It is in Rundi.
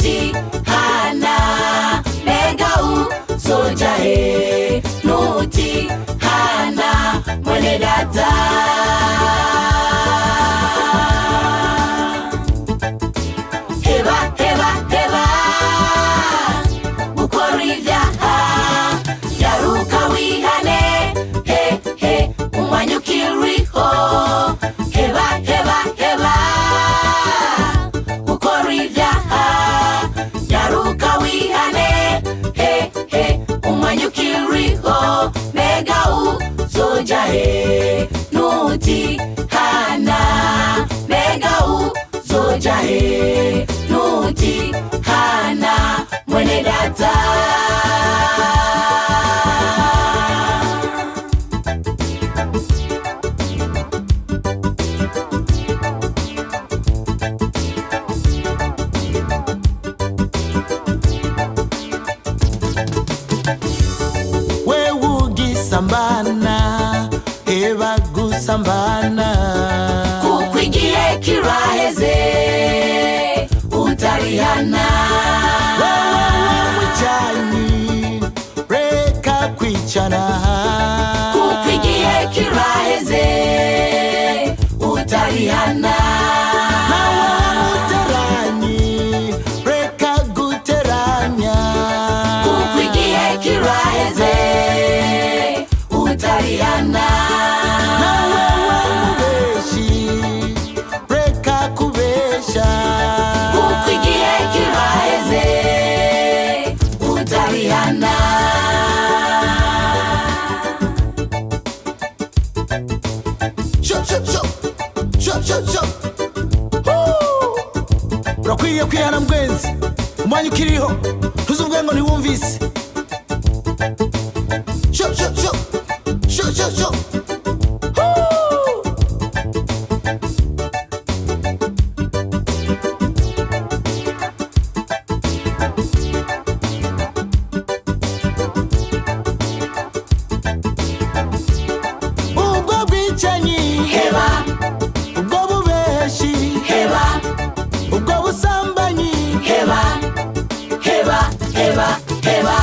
nuti hana mbega uzoja he nuti hana mwene data. Heba heba heba gukora ibyaha yaruka wihane he he umwanya ukiriho. Heba heba heba gukora ibyaha yaruka wihane he he umwanya ukiriho. Mbega uzoja he nuti hana mbega uzoja he nuti hana mwene data. Sambana eba gusambana kuko igihe kiraheze utarihana. Mwicanyi reka kwicana kuko igihe kiraheze utarihana. Muteranyi reka guteranya kuko igihe kiraheze utarihana. Mubeshi reka kubesha kuko igihe kiraheze utarihana. Urakwiye kwihana mwenzi umwanya ukiriho ntuzumve ngo ntiwumvise. Ubwo bwicanyi heba ubwo bubeshi heba ubwo busambanyi heba heba heba heba